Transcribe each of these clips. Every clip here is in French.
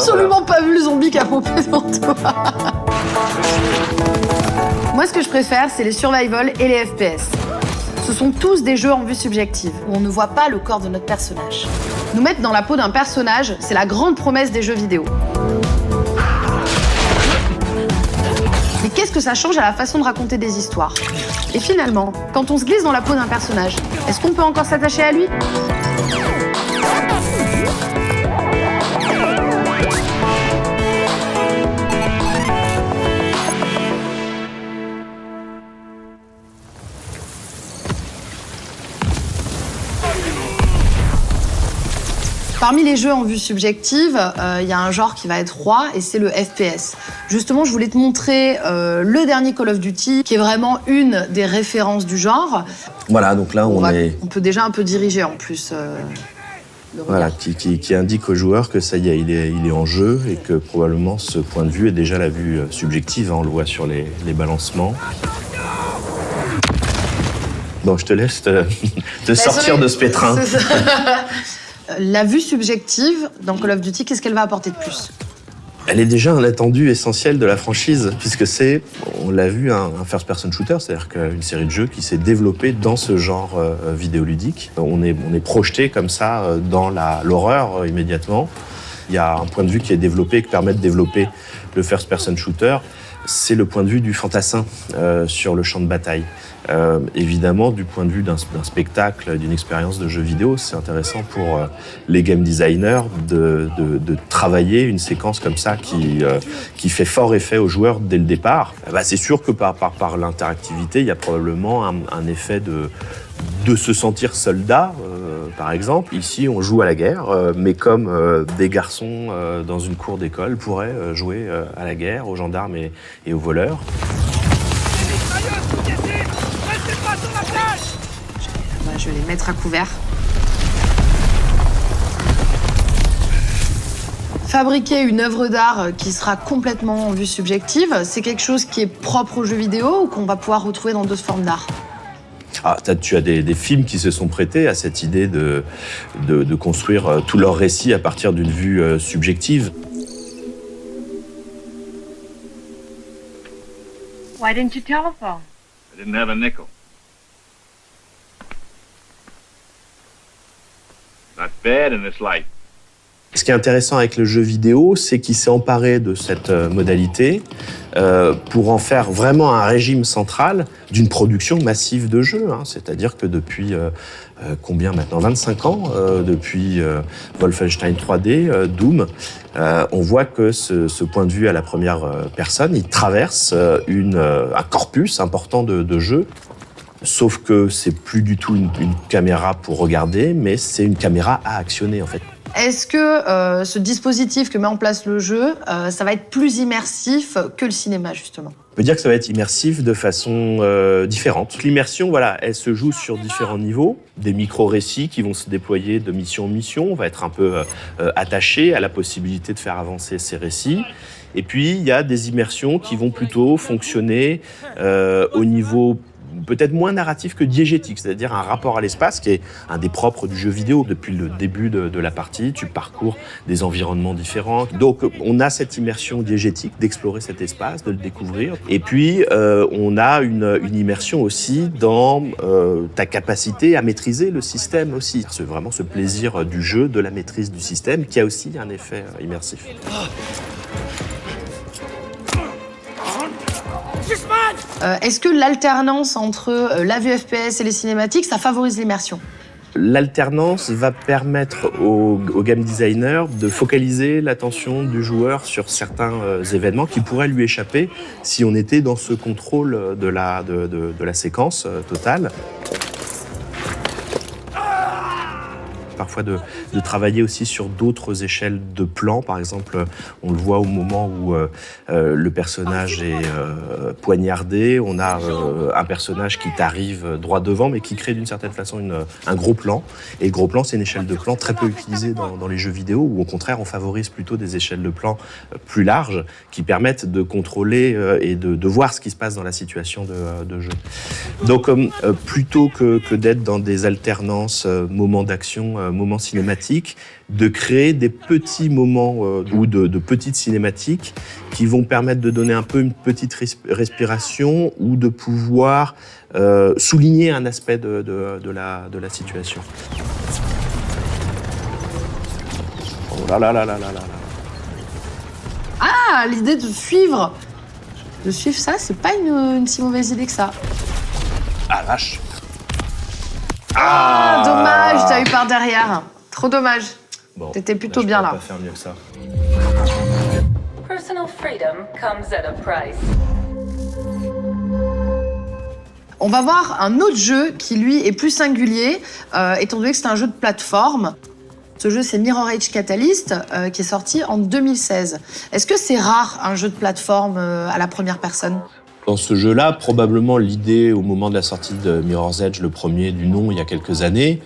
absolument pas vu le zombie qui a pompé devant toi. Moi, ce que je préfère, c'est les survival et les FPS. Ce sont tous des jeux en vue subjective, où on ne voit pas le corps de notre personnage. Nous mettre dans la peau d'un personnage, c'est la grande promesse des jeux vidéo. Mais qu'est-ce que ça change à la façon de raconter des histoires? Et finalement, quand on se glisse dans la peau d'un personnage, est-ce qu'on peut encore s'attacher à lui? Parmi les jeux en vue subjective, il y a un genre qui va être roi et c'est le FPS. Justement, je voulais te montrer le dernier Call of Duty, qui est vraiment une des références du genre. Voilà, donc là, on peut déjà un peu diriger en plus. Voilà, qui indique au joueur que ça y est, il est en jeu et que probablement ce point de vue est déjà la vue subjective. Hein, on le voit sur les balancements. Bon, je te laisse te sortir de ce pétrin. La vue subjective dans Call of Duty, qu'est-ce qu'elle va apporter de plus? Elle est déjà un attendu essentiel de la franchise, puisque c'est, on l'a vu, un first-person shooter, c'est-à-dire qu'une série de jeux qui s'est développée dans ce genre vidéoludique. On est projeté comme ça dans l'horreur immédiatement. Il y a un point de vue qui est développé, qui permet de développer le first-person shooter. C'est le point de vue du fantassin sur le champ de bataille. Évidemment, du point de vue d'un spectacle, d'une expérience de jeu vidéo, c'est intéressant pour les game designers de travailler une séquence comme ça qui fait fort effet aux joueurs dès le départ. C'est sûr que par l'interactivité, il y a probablement un effet de se sentir soldat, par exemple. Ici, on joue à la guerre, mais comme des garçons dans une cour d'école pourraient jouer à la guerre, aux gendarmes et aux voleurs. Je vais les mettre à couvert. Fabriquer une œuvre d'art qui sera complètement en vue subjective, c'est quelque chose qui est propre aux jeux vidéo ou qu'on va pouvoir retrouver dans d'autres formes d'art? Tu as des films qui se sont prêtés à cette idée de construire tout leur récit à partir d'une vue subjective. Why didn't you telephone? I didn't have a nickel. Not bad in this light. Ce qui est intéressant avec le jeu vidéo, c'est qu'il s'est emparé de cette modalité pour en faire vraiment un régime central d'une production massive de jeux. Hein. C'est-à-dire que depuis combien maintenant, 25 ans, depuis Wolfenstein 3D, Doom, on voit que ce point de vue à la première personne, il traverse un corpus important de jeux. Sauf que c'est plus du tout une caméra pour regarder, mais c'est une caméra à actionner en fait. Est-ce que ce dispositif que met en place le jeu, ça va être plus immersif que le cinéma justement? On peut dire que ça va être immersif de façon différente. L'immersion, voilà, elle se joue sur différents niveaux. Des micro-récits qui vont se déployer de mission en mission. On va être un peu attaché à la possibilité de faire avancer ces récits. Et puis, il y a des immersions qui vont plutôt fonctionner au niveau peut-être moins narratif que diégétique, c'est-à-dire un rapport à l'espace qui est un des propres du jeu vidéo. Depuis le début de la partie, tu parcours des environnements différents. Donc, on a cette immersion diégétique d'explorer cet espace, de le découvrir. Et puis, on a une immersion aussi dans ta capacité à maîtriser le système aussi. C'est vraiment ce plaisir du jeu, de la maîtrise du système, qui a aussi un effet immersif. Est-ce que l'alternance entre la vue FPS et les cinématiques, ça favorise l'immersion? L'alternance va permettre au game designer de focaliser l'attention du joueur sur certains événements qui pourraient lui échapper si on était dans ce contrôle de la séquence totale. Parfois de travailler aussi sur d'autres échelles de plans. Par exemple, on le voit au moment où le personnage est poignardé. On a un personnage qui t'arrive droit devant, mais qui crée d'une certaine façon un gros plan. Et le gros plan, c'est une échelle de plan très peu utilisée dans les jeux vidéo, où au contraire, on favorise plutôt des échelles de plan plus larges qui permettent de contrôler et de voir ce qui se passe dans la situation de jeu. Donc, plutôt que d'être dans des alternances moments d'action moments cinématiques, de créer des petits moments ou de petites cinématiques qui vont permettre de donner un peu une petite respiration ou de pouvoir souligner un aspect de la situation. Oh là là là là là là. Ah, l'idée de suivre ça, c'est pas une si mauvaise idée que ça. Ah vache. Ah, dommage, t'as eu par derrière. Trop dommage. Bon, t'étais plutôt bien là. Je peux pas faire mieux que ça. Personal freedom comes at a price. On va voir un autre jeu qui, lui, est plus singulier, étant donné que c'est un jeu de plateforme. Ce jeu, c'est Mirror Edge Catalyst, qui est sorti en 2016. Est-ce que c'est rare, un jeu de plateforme à la première personne ? Dans ce jeu-là, probablement l'idée, au moment de la sortie de Mirror's Edge, le premier du nom, il y a quelques années,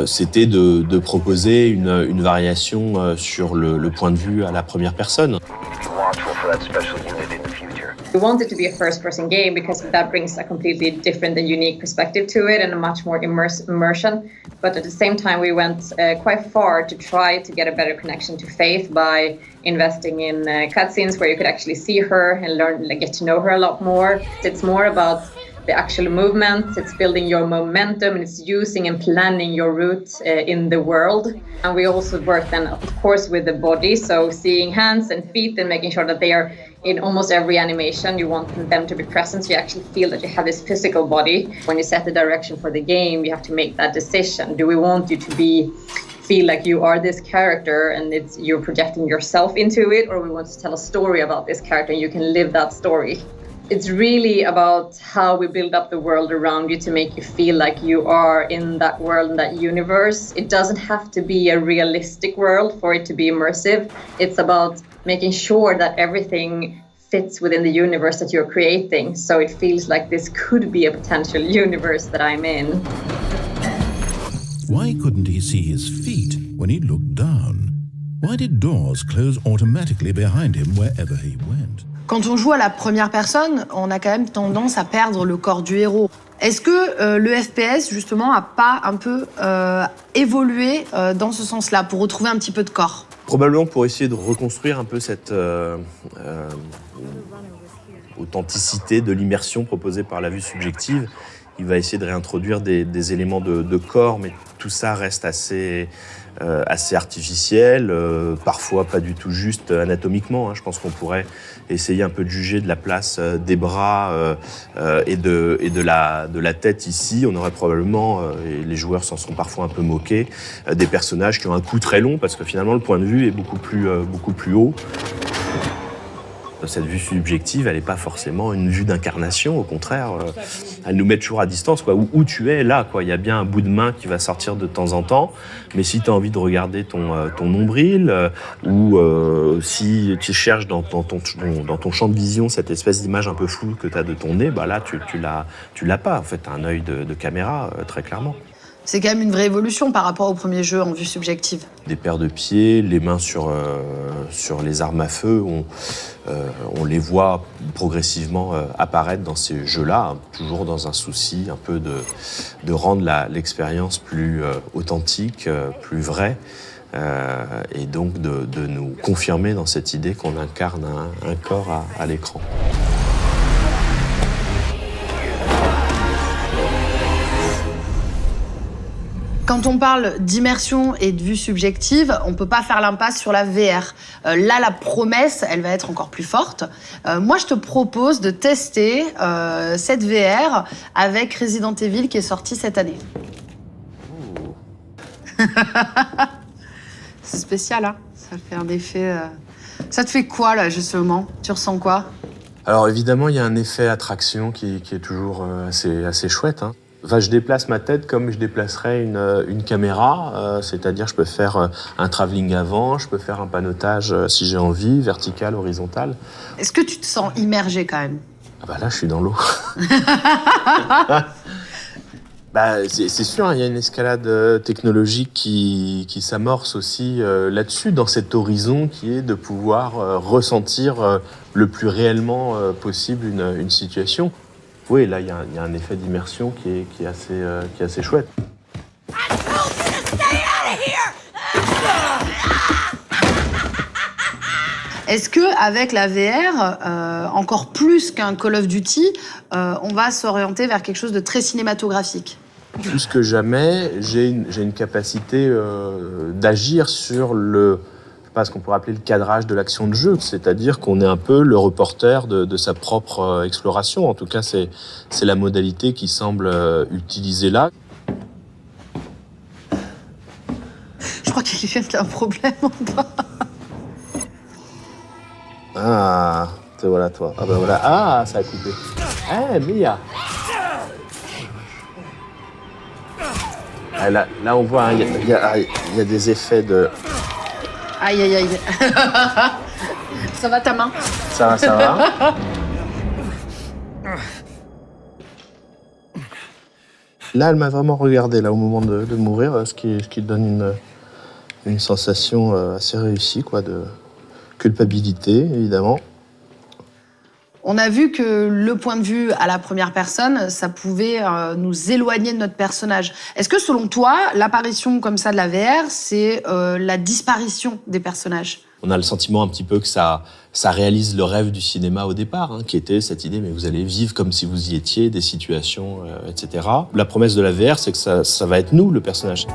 c'était de proposer une variation sur le point de vue à la première personne. We want it to be a first-person game because that brings a completely different and unique perspective to it and a much more immersion. But at the same time, we went quite far to try to get a better connection to Faith by investing in cutscenes where you could actually see her and learn, get to know her a lot more. It's more about the actual movement, it's building your momentum, and it's using and planning your route in the world. And we also work then, of course, with the body, so seeing hands and feet and making sure that they are in almost every animation. You want them to be present, so you actually feel that you have this physical body. When you set the direction for the game, you have to make that decision. Do we want you to feel like you are this character and you're projecting yourself into it, or we want to tell a story about this character and you can live that story? It's really about how we build up the world around you to make you feel like you are in that world, in that universe. It doesn't have to be a realistic world for it to be immersive. It's about making sure that everything fits within the universe that you're creating, so it feels like this could be a potential universe that I'm in. Why couldn't he see his feet when he looked down? Why did doors close automatically behind him wherever he went? Quand on joue à la première personne, on a quand même tendance à perdre le corps du héros. Est-ce que le FPS, justement, a pas un peu évolué dans ce sens-là, pour retrouver un petit peu de corps ? Probablement pour essayer de reconstruire un peu cette authenticité de l'immersion proposée par la vue subjective. Il va essayer de réintroduire des éléments de corps, mais tout ça reste assez artificiel, parfois pas du tout juste anatomiquement. Je pense qu'on pourrait essayer un peu de juger de la place des bras et de la tête ici. On aurait probablement, et les joueurs s'en sont parfois un peu moqués, des personnages qui ont un cou très long, parce que finalement le point de vue est beaucoup plus haut. Cette vue subjective, elle n'est pas forcément une vue d'incarnation, au contraire, elle nous met toujours à distance, quoi. Où tu es, là, quoi. Il y a bien un bout de main qui va sortir de temps en temps, mais si tu as envie de regarder ton nombril, ou si tu cherches dans ton champ de vision cette espèce d'image un peu floue que tu as de ton nez, bah là, tu l'as pas. En fait, tu as un œil de caméra, très clairement. C'est quand même une vraie évolution par rapport au premier jeu en vue subjective. Des paires de pieds, les mains sur les armes à feu, on les voit progressivement apparaître dans ces jeux-là, toujours dans un souci un peu de rendre l'expérience plus authentique, plus vraie, et donc de nous confirmer dans cette idée qu'on incarne un corps à l'écran. Quand on parle d'immersion et de vue subjective, on peut pas faire l'impasse sur la VR. Là, la promesse, elle va être encore plus forte. Moi, je te propose de tester cette VR avec Resident Evil qui est sorti cette année. C'est spécial, hein ? Ça fait un effet... Ça te fait quoi, là, justement ? Tu ressens quoi ? Alors, évidemment, il y a un effet attraction qui est toujours assez chouette, hein. Enfin, je déplace ma tête comme je déplacerais une caméra, c'est-à-dire je peux faire un travelling avant, je peux faire un panotage si j'ai envie, vertical, horizontal. Est-ce que tu te sens immergé quand même ? Ah bah là, je suis dans l'eau. Bah, c'est sûr, il y a une escalade technologique qui s'amorce aussi là-dessus, dans cet horizon qui est de pouvoir ressentir le plus réellement possible une situation. Oui, là, il y a un effet d'immersion qui est assez chouette. I told you to stay Est-ce qu'avec la VR, encore plus qu'un Call of Duty, on va s'orienter vers quelque chose de très cinématographique ? Plus que jamais, j'ai une capacité d'agir sur ce qu'on pourrait appeler le cadrage de l'action de jeu, c'est-à-dire qu'on est un peu le reporter de sa propre exploration. En tout cas, c'est la modalité qui semble utilisée là. Je crois qu'il y a un problème en bas. Ah, te voilà toi. Ah ben voilà. Ah, ça a coupé. Eh, Mia. Ah, là, on voit, il y a des effets de... Aïe, aïe, aïe. Ça va ta main ? Ça va. Là, elle m'a vraiment regardé là, au moment de mourir, ce qui donne une sensation assez réussie, quoi, de culpabilité, évidemment. On a vu que le point de vue à la première personne, ça pouvait nous éloigner de notre personnage. Est-ce que, selon toi, l'apparition comme ça de la VR, c'est la disparition des personnages ? On a le sentiment un petit peu que ça réalise le rêve du cinéma au départ, hein, qui était cette idée, mais vous allez vivre comme si vous y étiez, des situations, etc. La promesse de la VR, c'est que ça va être nous, le personnage.